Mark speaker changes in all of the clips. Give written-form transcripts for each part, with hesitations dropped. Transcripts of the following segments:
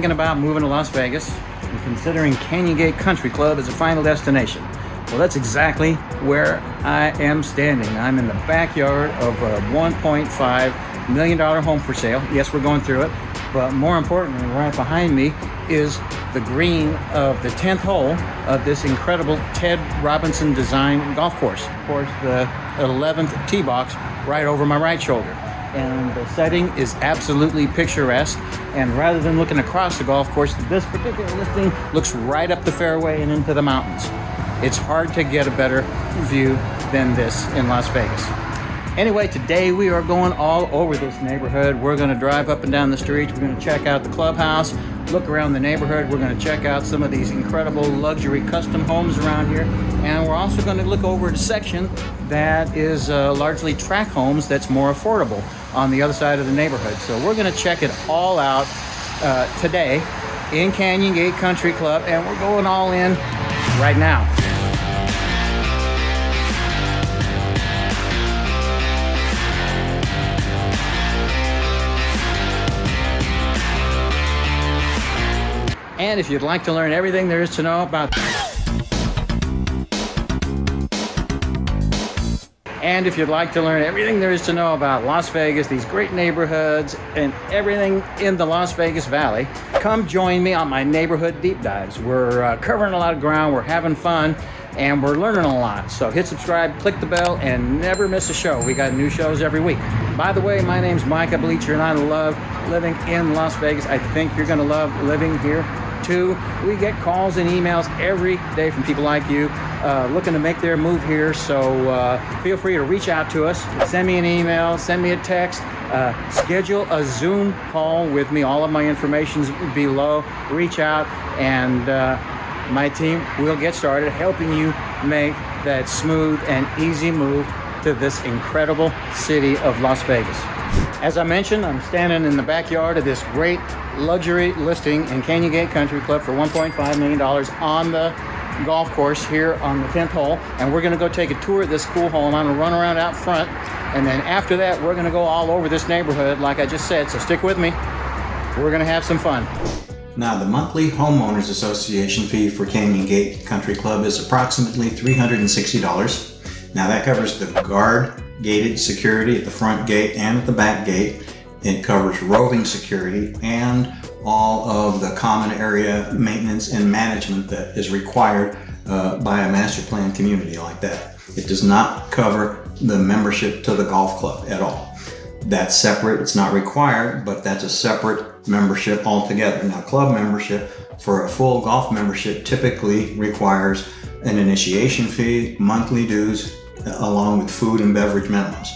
Speaker 1: thinking about moving to Las Vegas and considering Canyon Gate Country Club as a final destination? Well, that's exactly where I am standing. I'm in the backyard of a $1.5 million home for sale. Yes, we're going through it, but more importantly, right behind me is the green of the 10th hole of this incredible Ted Robinson design golf course. Of course, the 11th tee box right over my right shoulder. And the setting is absolutely picturesque. And rather than looking across the golf course, this particular listing looks right up the fairway and into the mountains. It's hard to get a better view than this in Las Vegas. Anyway, today we are going all over this neighborhood. We're going to drive up and down the streets. We're going to check out the Clubhouse, look around the neighborhood. We're going to check out some of these incredible luxury custom homes around here. And we're also going to look over a section that is largely tract homes that's more affordable on the other side of the neighborhood. So we're going to check it all out today in Canyon Gate Country Club, and we're going all in right now. And if you'd like to learn everything there is to know about Las Vegas, these great neighborhoods, and everything in the Las Vegas Valley, come join me on my neighborhood deep dives. We're covering a lot of ground, we're having fun, and we're learning a lot. So hit subscribe, click the bell, and never miss a show. We got new shows every week. By the way, my name's Micah Bleecher, and I love living in Las Vegas. I think you're gonna love living here too. We get calls and emails every day from people like you looking to make their move here. So feel free to reach out to us. Send me an email, send me a text, schedule a Zoom call with me. All of my information's below. Reach out, and my team will get started helping you make that smooth and easy move to this incredible city of Las Vegas. As I mentioned, I'm standing in the backyard of this great luxury listing in Canyon Gate Country Club for $1.5 million on the golf course here on the 10th hole. And we're gonna go take a tour of this cool hole. I'm gonna run around out front. And then after that, we're gonna go all over this neighborhood, like I just said. So stick with me. We're gonna have some fun.
Speaker 2: Now, the monthly Homeowners Association fee for Canyon Gate Country Club is approximately $360. Now, that covers the guard gated security at the front gate and at the back gate. It covers roving security and all of the common area maintenance and management that is required by a master plan community like that. It does not cover the membership to the golf club at all. That's separate. It's not required, but that's a separate membership altogether. Now, club membership for a full golf membership typically requires an initiation fee, monthly dues, along with food and beverage minimums.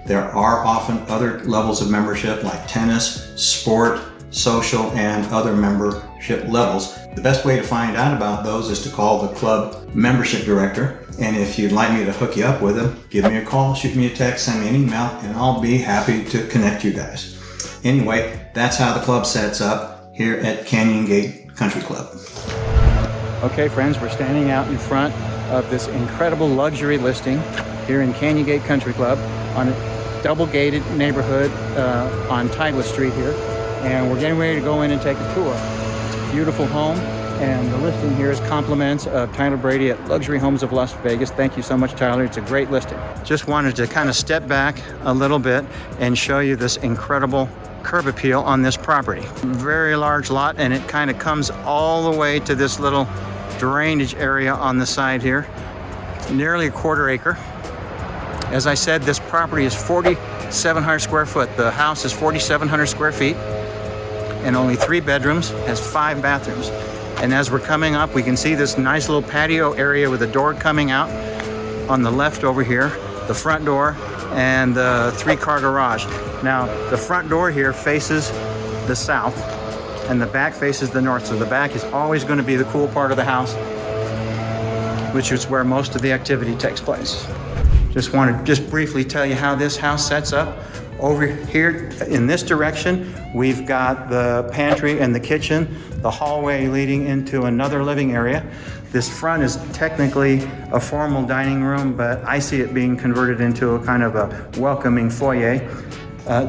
Speaker 2: There are often other levels of membership like tennis, sport, social, and other membership levels. The best way to find out about those is to call the club membership director. And if you'd like me to hook you up with them, give me a call, shoot me a text, send me an email, and I'll be happy to connect you guys. Anyway, that's how the club sets up here at Canyon Gate Country Club.
Speaker 1: Okay, friends, we're standing out in front of this incredible luxury listing here in Canyon Gate Country Club on a double-gated neighborhood on Titleist Street here. And we're getting ready to go in and take a tour. It's a beautiful home, and the listing here is compliments of Tyler Brady at Luxury Homes of Las Vegas. Thank you so much, Tyler. It's a great listing. Just wanted to kind of step back a little bit and show you this incredible curb appeal on this property. Very large lot, and it kind of comes all the way to this little drainage area on the side here. It's nearly a quarter acre. As I said, this property is 4,700 square foot. The house is 4,700 square feet and only 3 bedrooms, has 5 bathrooms. And as we're coming up, we can see this nice little patio area with a door coming out on the left over here, the front door, and the 3-car garage. Now, the front door here faces the south, and the back faces the north. So the back is always going to be the cool part of the house, which is where most of the activity takes place. Just want to briefly tell you how this house sets up. Over here in this direction, we've got the pantry and the kitchen, the hallway leading into another living area. This front is technically a formal dining room, but I see it being converted into a kind of a welcoming foyer.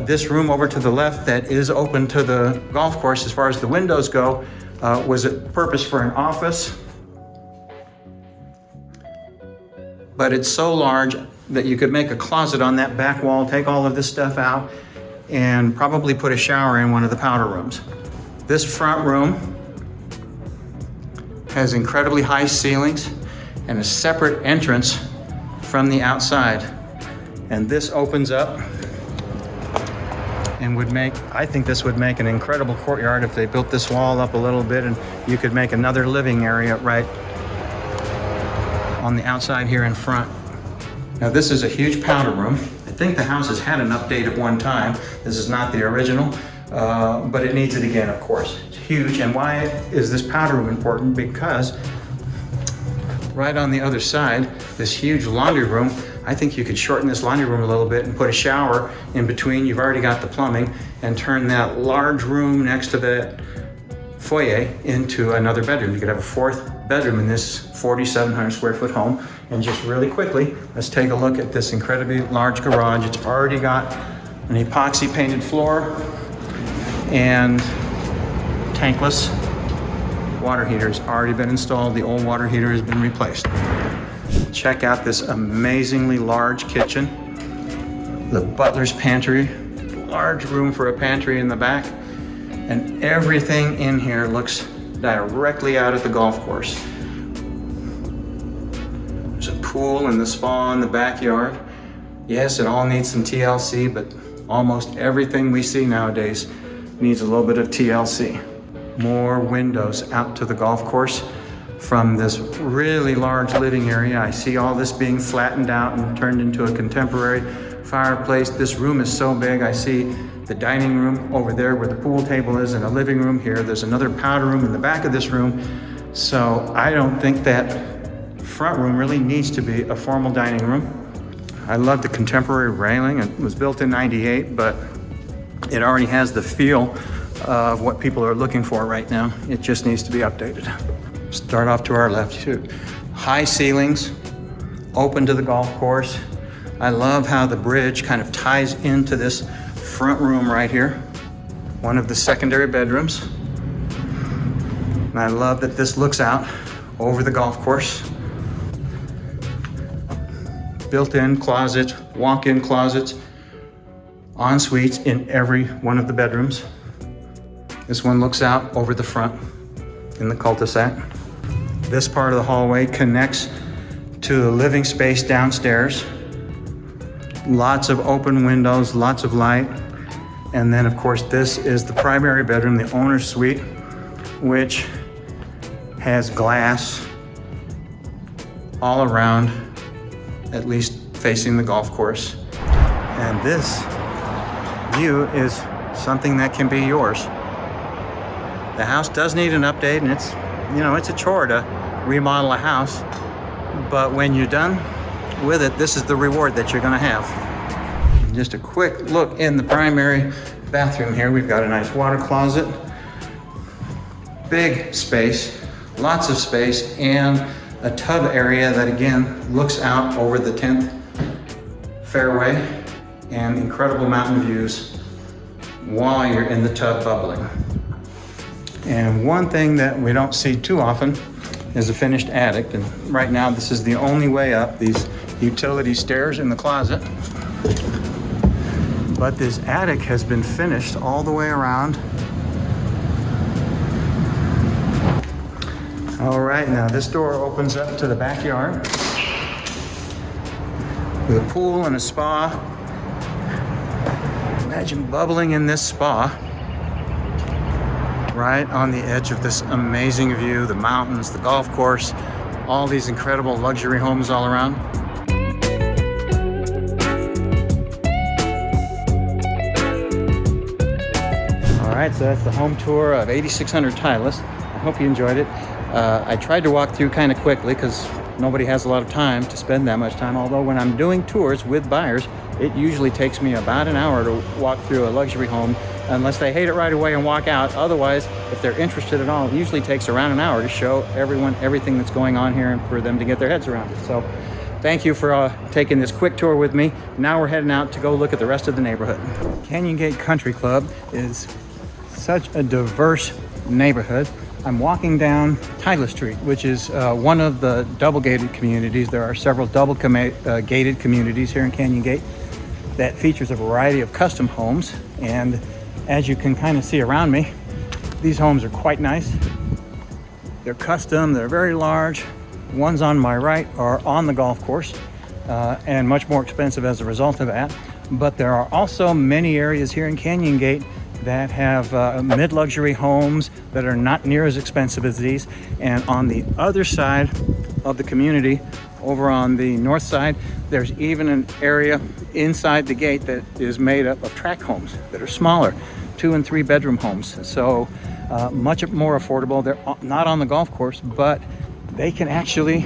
Speaker 1: This room over to the left that is open to the golf course as far as the windows go was a purpose for an office. But it's so large that you could make a closet on that back wall, take all of this stuff out, and probably put a shower in one of the powder rooms. This front room has incredibly high ceilings and a separate entrance from the outside. And this opens up and would make, I think this would make an incredible courtyard if they built this wall up a little bit, and you could make another living area right on the outside here in front. Now this is a huge powder room. I think the house has had an update at one time. This is not the original, but it needs it again, of course. It's huge. And why is this powder room important? Because right on the other side, this huge laundry room, I think you could shorten this laundry room a little bit and put a shower in between. You've already got the plumbing, and turn that large room next to that foyer into another bedroom. You could have a fourth bedroom in this 4,700 square foot home. And just really quickly, let's take a look at this incredibly large garage. It's already got an epoxy painted floor and tankless water heater's already been installed. The old water heater has been replaced. Check out this amazingly large kitchen. The butler's pantry, large room for a pantry in the back. And everything in here looks directly out at the golf course. There's a pool and the spa in the backyard. Yes, it all needs some TLC, but almost everything we see nowadays needs a little bit of TLC. More windows out to the golf course from this really large living area. I see all this being flattened out and turned into a contemporary fireplace. This room is so big. I see the dining room over there where the pool table is, and a living room here. There's another powder room in the back of this room. So I don't think that front room really needs to be a formal dining room. I love the contemporary railing. It was built in '98, but it already has the feel of what people are looking for right now. It just needs to be updated. Start off to our left too. High ceilings, open to the golf course. I love how the bridge kind of ties into this front room right here, one of the secondary bedrooms. And I love that this looks out over the golf course. Built-in closets, walk-in closets, en suites in every one of the bedrooms. This one looks out over the front in the cul-de-sac. This part of the hallway connects to the living space downstairs. Lots of open windows, lots of light. And then of course, this is the primary bedroom, the owner's suite, which has glass all around, at least facing the golf course. And this view is something that can be yours. The house does need an update, and it's a chore to remodel a house, but when you're done with it, this is the reward that you're gonna have. Just a quick look in the primary bathroom here. We've got a nice water closet, big space, lots of space, and a tub area that again looks out over the 10th fairway and incredible mountain views while you're in the tub bubbling. And one thing that we don't see too often is a finished attic. And right now this is the only way up, these utility stairs in the closet. But this attic has been finished all the way around. All right, now this door opens up to the backyard with a pool and a spa. Imagine bubbling in this spa right on the edge of this amazing view, the mountains, the golf course, all these incredible luxury homes all around. All right, so that's the home tour of 8600 Titleist. I hope you enjoyed it. I tried to walk through kind of quickly because nobody has a lot of time to spend that much time, although when I'm doing tours with buyers, it usually takes me about an hour to walk through a luxury home, unless they hate it right away and walk out. Otherwise, if they're interested at all, it usually takes around an hour to show everyone everything that's going on here and for them to get their heads around it. So Thank you for taking this quick tour with me. Now we're heading out to go look at the rest of the neighborhood. Canyon Gate Country Club is such a diverse neighborhood. I'm walking down Titleist Street, which is one of the double-gated communities. There are several double-gated communities here in Canyon Gate that features a variety of custom homes. And as you can kind of see around me, these homes are quite nice. They're custom, they're very large. Ones on my right are on the golf course and much more expensive as a result of that. But there are also many areas here in Canyon Gate that have mid-luxury homes that are not near as expensive as these. And on the other side of the community, over on the north side, there's even an area inside the gate that is made up of tract homes that are smaller, 2 and 3 bedroom homes. So much more affordable. They're not on the golf course, but they can actually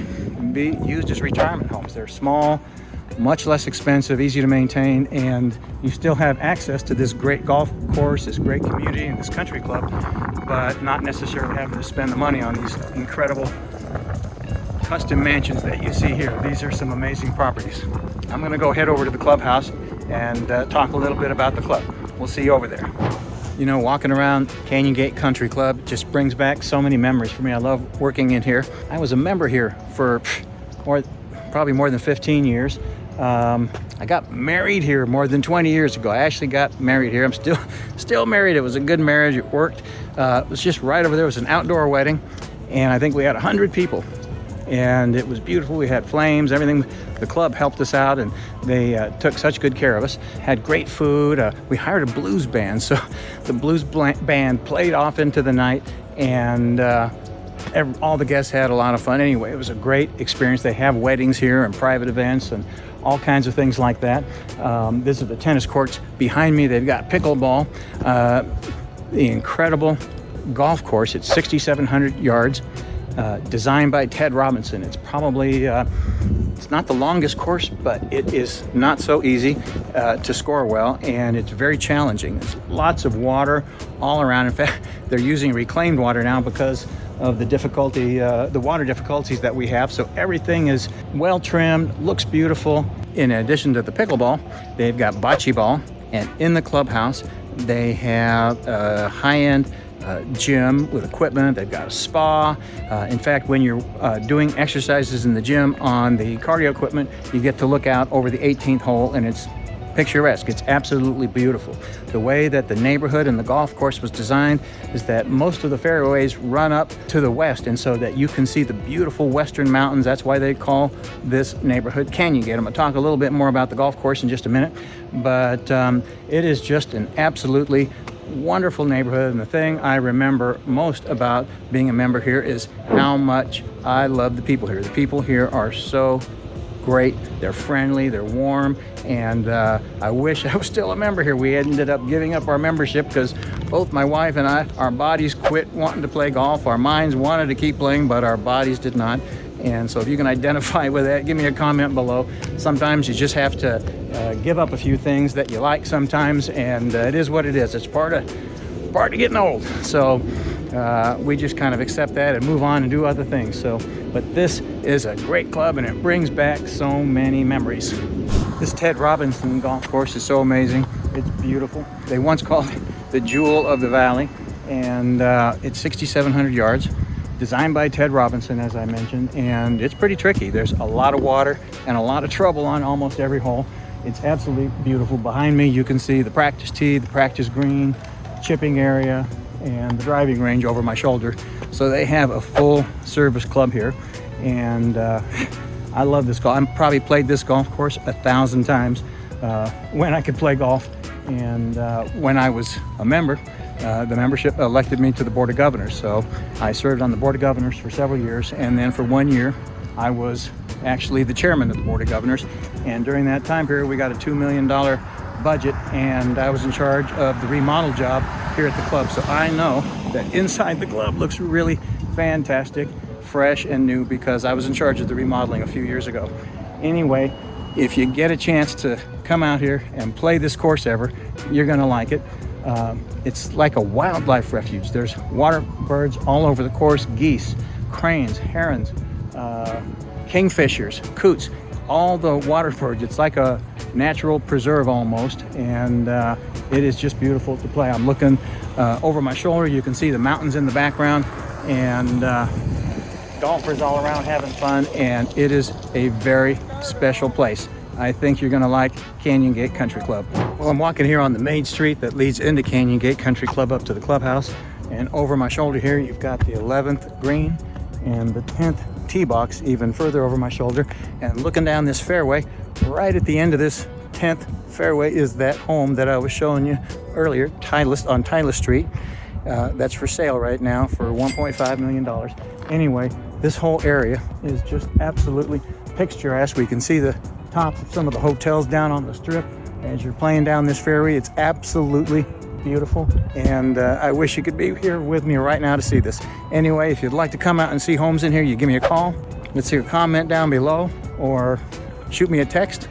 Speaker 1: be used as retirement homes. They're small, much less expensive, easy to maintain, and you still have access to this great golf course, this great community, and this country club, but not necessarily having to spend the money on these incredible custom mansions that you see here. These are some amazing properties. I'm gonna go head over to the clubhouse and talk a little bit about the club. We'll see you over there. You know, walking around Canyon Gate Country Club just brings back so many memories for me. I love working in here. I was a member here for probably more than 15 years. I got married here more than 20 years ago. I actually got married here. I'm still married. It was a good marriage. It worked. It was just right over there. It was an outdoor wedding, and I think we had 100 people. And it was beautiful. We had flames, everything. The club helped us out, and they took such good care of us. Had great food. We hired a blues band, so the blues band played off into the night, and all the guests had a lot of fun. Anyway, it was a great experience. They have weddings here and private events and all kinds of things like that. This is the tennis courts behind me. They've got pickleball, the incredible golf course. It's 6,700 yards. Designed by Ted Robinson. It's probably, it's not the longest course, but it is not so easy to score well, and it's very challenging. There's lots of water all around. In fact, they're using reclaimed water now because of the difficulty, the water difficulties that we have. So everything is well trimmed, looks beautiful. In addition to the pickleball, they've got bocce ball, and in the clubhouse, they have a high-end gym with equipment. They've got a spa. In fact, when you're doing exercises in the gym on the cardio equipment, you get to look out over the 18th hole, and it's picturesque. It's absolutely beautiful. The way that the neighborhood and the golf course was designed is that most of the fairways run up to the west, and so that you can see the beautiful western mountains. That's why they call this neighborhood Canyon Gate. I'm going to talk a little bit more about the golf course in just a minute, but it is just an absolutely wonderful neighborhood. And the thing I remember most about being a member here is how much I love the people here. The people here are so great. They're friendly, they're warm, and I wish I was still a member here. We ended up giving up our membership because both my wife and I, our bodies quit wanting to play golf. Our minds wanted to keep playing, but our bodies did not. And so if you can identify with that, give me a comment below. Sometimes you just have to give up a few things that you like sometimes, and it is what it is. It's part of getting old. So we just kind of accept that and move on and do other things. So, but this is a great club, and it brings back so many memories. This Ted Robinson golf course is so amazing. It's beautiful. They once called it the Jewel of the Valley, and it's 6,700 yards. Designed by Ted Robinson, as I mentioned, and it's pretty tricky. There's a lot of water and a lot of trouble on almost every hole. It's absolutely beautiful. Behind me, you can see the practice tee, the practice green, chipping area, and the driving range over my shoulder. So they have a full service club here, and I love this golf. I probably played this golf course 1,000 times when I could play golf, and when I was a member, the membership elected me to the Board of Governors. So I served on the Board of Governors for several years, and then for 1 year I was actually the chairman of the Board of Governors. And during that time period, we got a $2 million budget, and I was in charge of the remodel job here at the club. So I know that inside the club looks really fantastic, fresh and new, because I was in charge of the remodeling a few years ago. Anyway, if you get a chance to come out here and play this course ever, you're gonna like it. It's like a wildlife refuge. There's water birds all over the course, geese, cranes, herons, kingfishers, coots, all the waterford. It's like a natural preserve almost, and it is just beautiful to play. I'm looking over my shoulder. You can see the mountains in the background, and golfers all around having fun, and it is a very special place. I think you're going to like Canyon Gate Country Club. Well, I'm walking here on the main street that leads into Canyon Gate Country Club up to the clubhouse, and over my shoulder here you've got the 11th green and the 10th tee box even further over my shoulder. And looking down this fairway, right at the end of this 10th fairway is that home that I was showing you earlier, Titleist, on Titleist Street. That's for sale right now for $1.5 million. Anyway, this whole area is just absolutely picturesque. We can see the tops of some of the hotels down on the strip as you're playing down this fairway. It's absolutely beautiful, and I wish you could be here with me right now to see this. Anyway, if you'd like to come out and see homes in here, you give me a call. Let's see your comment down below, or shoot me a text,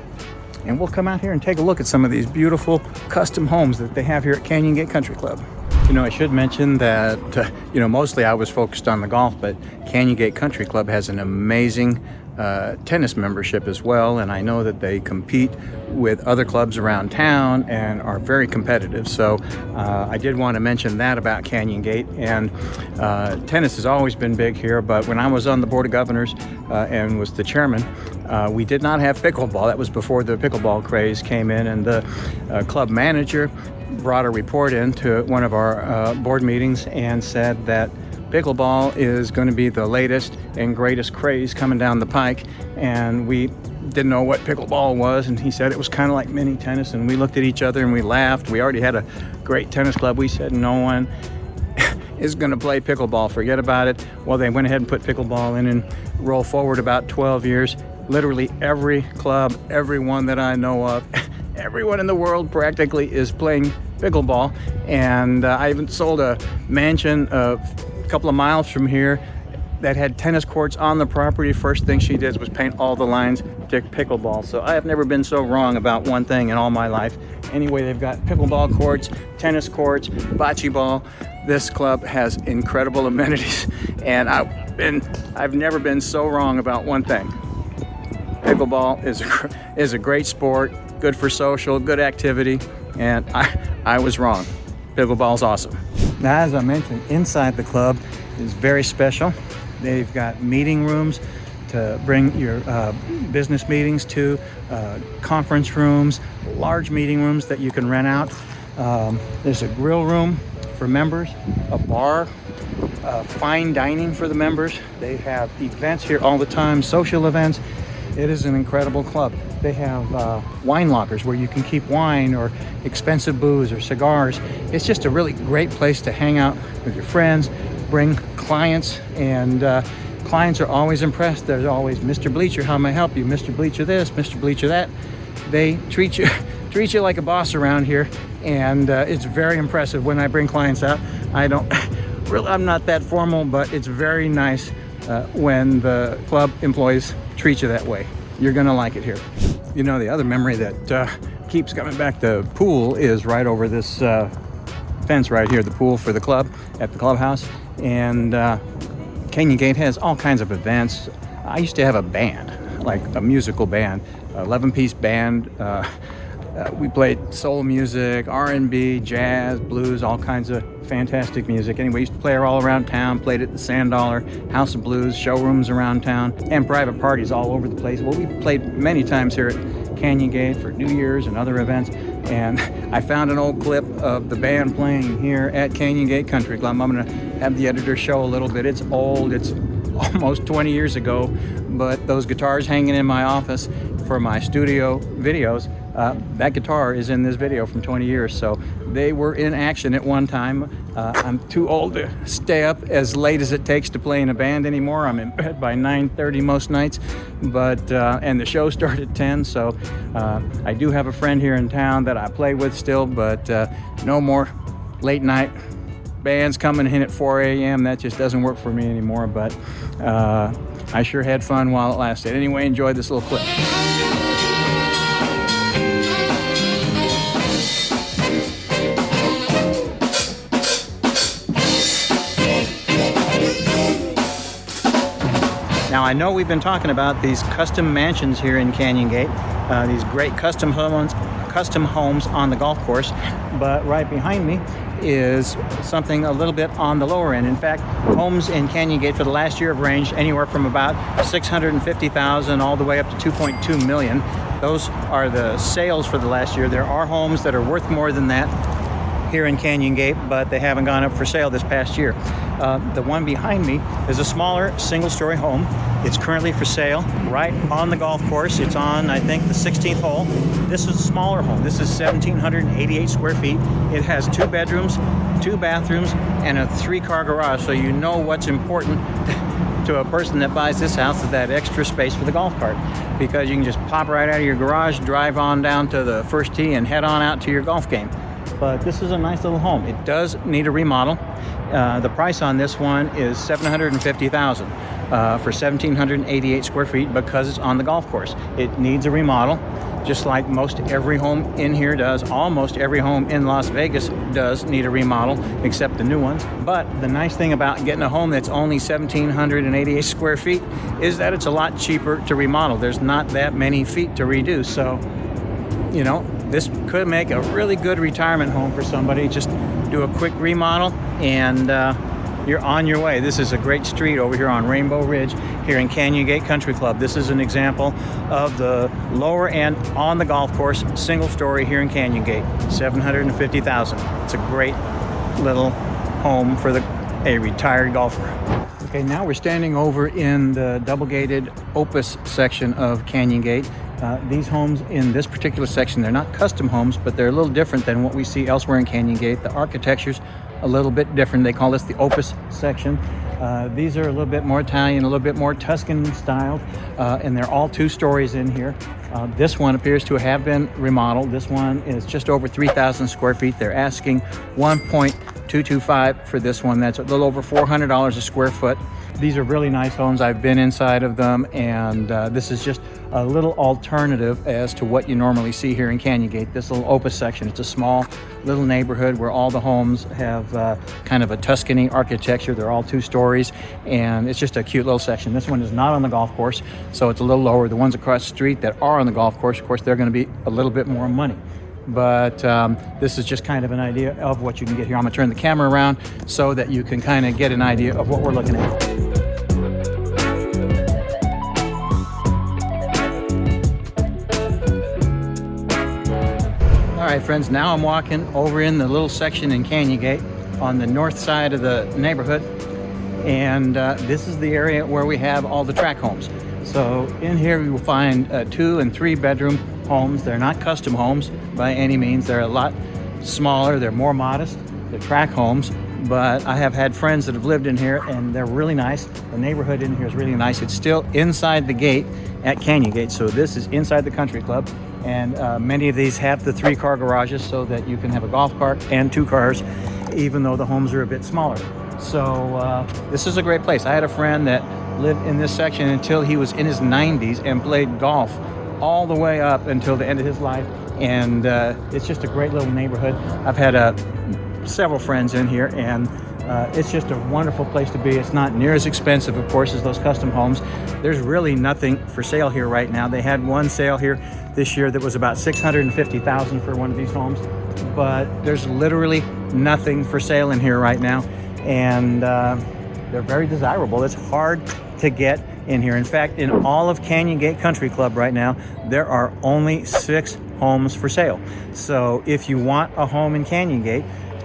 Speaker 1: and we'll come out here and take a look at some of these beautiful custom homes that they have here at Canyon Gate Country Club. You know, I should mention that, mostly I was focused on the golf, but Canyon Gate Country Club has an amazing tennis membership as well, and I know that they compete with other clubs around town and are very competitive. So I did want to mention that about Canyon Gate. And tennis has always been big here, but when I was on the Board of Governors and was the chairman, we did not have pickleball. That was before the pickleball craze came in, and the club manager brought a report into one of our board meetings and said that pickleball is going to be the latest and greatest craze coming down the pike, and we didn't know what pickleball was, and he said it was kind of like mini tennis, and we looked at each other and we laughed. We already had a great tennis club. We said no one is going to play pickleball, forget about it. Well, they went ahead and put pickleball in, and roll forward about 12 years, literally every club, everyone that I know of, everyone in the world practically is playing pickleball. And I even sold a mansion a couple of miles from here that had tennis courts on the property. First thing she did was paint all the lines to pickleball. So I have never been so wrong about one thing in all my life. Anyway, they've got pickleball courts, tennis courts, bocce ball. This club has incredible amenities, and I've never been so wrong about one thing. Pickleball is a great sport, good for social, good activity, and I was wrong. Pickleball's awesome. Now, as I mentioned, inside the club is very special. They've got meeting rooms to bring your business meetings to, conference rooms, large meeting rooms that you can rent out. There's a grill room for members, a bar, fine dining for the members. They have events here all the time, social events. It is an incredible club. They have wine lockers where you can keep wine or expensive booze or cigars. It's just a really great place to hang out with your friends, bring clients, and clients are always impressed. There's always, Mr. Bleecher, how may I help you? Mr. Bleecher this, Mr. Bleecher that. They treat you like a boss around here, and it's very impressive when I bring clients out. I'm not that formal, but it's very nice when the club employees treat you that way. You're gonna like it here. You know, the other memory that keeps coming back, the pool is right over this fence right here, the pool for the club at the clubhouse. And Canyon Gate has all kinds of events. I used to have a band, like a musical band, 11-piece band. We played soul music, R&B, jazz, blues, all kinds of fantastic music. Anyway, we used to play all around town, played at the Sand Dollar, House of Blues, showrooms around town, and private parties all over the place. Well, we played many times here at Canyon Gate for New Year's and other events. And I found an old clip of the band playing here at Canyon Gate Country Club. I'm going to have the editor show a little bit. It's old. It's almost 20 years ago, but those guitars hanging in my office for my studio videos, that guitar is in this video from 20 years. So they were in action at one time. I'm too old to stay up as late as it takes to play in a band anymore. I'm in bed by 9:30 most nights, but and the show started at 10. So I do have a friend here in town that I play with still, but no more late night bands coming in at 4 a.m. That just doesn't work for me anymore, but I sure had fun while it lasted. Anyway, enjoy this little clip. Now, I know we've been talking about these custom mansions here in Canyon Gate, these great custom homes on the golf course, but right behind me is something a little bit on the lower end. In fact, homes in Canyon Gate for the last year have ranged anywhere from about $650,000 all the way up to $2.2 million. Those are the sales for the last year. There are homes that are worth more than that here in Canyon Gate, but they haven't gone up for sale this past year. The one behind me is a smaller single-story home. It's currently for sale right on the golf course. It's on, I think, the 16th hole. This is a smaller home. This is 1,788 square feet. It has 2 bedrooms, 2 bathrooms, and a 3-car garage. So you know what's important to a person that buys this house is that extra space for the golf cart, because you can just pop right out of your garage, drive on down to the first tee, and head on out to your golf game. But this is a nice little home. It does need a remodel. The price on this one is $750,000 for 1,788 square feet because it's on the golf course. It needs a remodel, just like most every home in here does. Almost every home in Las Vegas does need a remodel, except the new ones. But the nice thing about getting a home that's only 1,788 square feet is that it's a lot cheaper to remodel. There's not that many feet to redo. So, you know, this could make a really good retirement home for somebody. Just do a quick remodel and you're on your way. This is a great street over here on Rainbow Ridge here in Canyon Gate Country Club. This is an example of the lower end on the golf course, single story here in Canyon Gate, $750,000. It's a great little home for a retired golfer. Okay, now we're standing over in the double gated Opus section of Canyon Gate. These homes in this particular section, they're not custom homes, but they're a little different than what we see elsewhere in Canyon Gate. The architecture's a little bit different. They call this the Opus section. These are a little bit more Italian, a little bit more Tuscan styled, and they're all 2 stories in here. This one appears to have been remodeled. This one is just over 3,000 square feet. They're asking $1.225 for this one. That's a little over $400 a square foot. These are really nice homes. I've been inside of them, and this is just a little alternative as to what you normally see here in Canyon Gate. This little Opus section, it's a small little neighborhood where all the homes have kind of a Tuscany architecture. They're all 2 stories, and it's just a cute little section. This one is not on the golf course, so it's a little lower. The ones across the street that are on the golf course, of course, they're going to be a little bit more money. But this is just kind of an idea of what you can get here. I'm going to turn the camera around so that you can kind of get an idea of what we're looking at. All right, friends, now I'm walking over in the little section in Canyon Gate on the north side of the neighborhood. And this is the area where we have all the track homes. So in here you will find 2 and 3 bedroom homes. They're not custom homes by any means. They're a lot smaller. They're more modest. They're track homes. But I have had friends that have lived in here, and they're really nice. The neighborhood in here is really nice. It's still inside the gate at Canyon Gate. So this is inside the country club. And many of these have the 3-car garages so that you can have a golf cart and 2 cars, even though the homes are a bit smaller. So this is a great place. I had a friend that lived in this section until he was in his 90s and played golf all the way up until the end of his life. And it's just a great little neighborhood. I've had several friends in here, and it's just a wonderful place to be. It's not near as expensive, of course, as those custom homes. There's really nothing for sale here right now. They had one sale here this year that was about $650,000 for one of these homes, but there's literally nothing for sale in here right now, and they're very desirable. It's hard to get in here. In fact, in all of Canyon Gate Country Club right now, there are only 6 homes for sale. So if you want a home in Canyon Gate,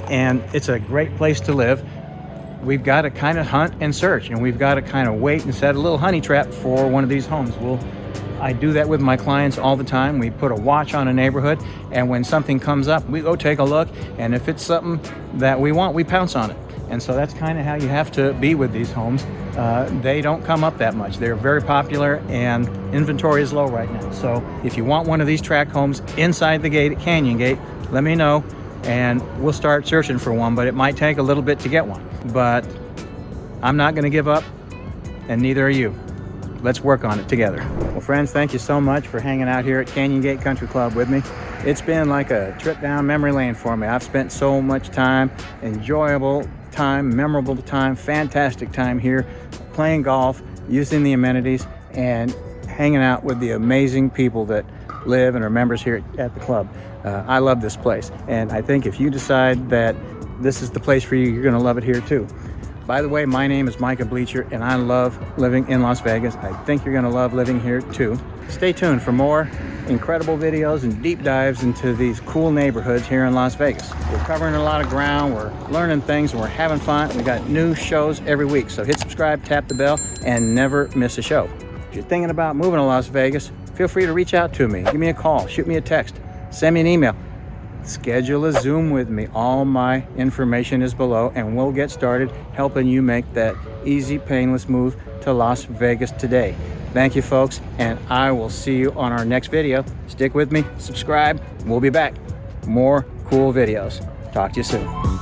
Speaker 1: and it's a great place to live, we've got to kind of hunt and search, and we've got to kind of wait and set a little honey trap for one of these homes. I do that with my clients all the time. We put a watch on a neighborhood, and when something comes up, we go take a look, and if it's something that we want, we pounce on it. And so that's kind of how you have to be with these homes. They don't come up that much. They're very popular, and inventory is low right now. So if you want one of these track homes inside the gate at Canyon Gate, let me know, and we'll start searching for one. But it might take a little bit to get one. But I'm not going to give up, and neither are you. Let's work on it together. Well, friends, thank you so much for hanging out here at Canyon Gate Country Club with me. It's been like a trip down memory lane for me. I've spent so much time, enjoyable time, memorable time, fantastic time here playing golf using the amenities, and hanging out with the amazing people that live and are members here at the club. I love this place, and I think if you decide that this is the place for you, you're going to love it here too. By the way, my name is Micah Bleecher, and I love living in Las Vegas. I think you're going to love living here too. Stay tuned for more incredible videos and deep dives into these cool neighborhoods here in Las Vegas. We're covering a lot of ground, we're learning things, and we're having fun. We got new shows every week, so hit subscribe, tap the bell, and never miss a show. If you're thinking about moving to Las Vegas, feel free to reach out to me. Give me a call, shoot me a text, send me an email. Schedule a Zoom with me. All my information is below, and we'll get started helping you make that easy, painless move to Las Vegas today. Thank you, folks, and I will see you on our next video. Stick with me, subscribe, we'll be back. More cool videos. Talk to you soon.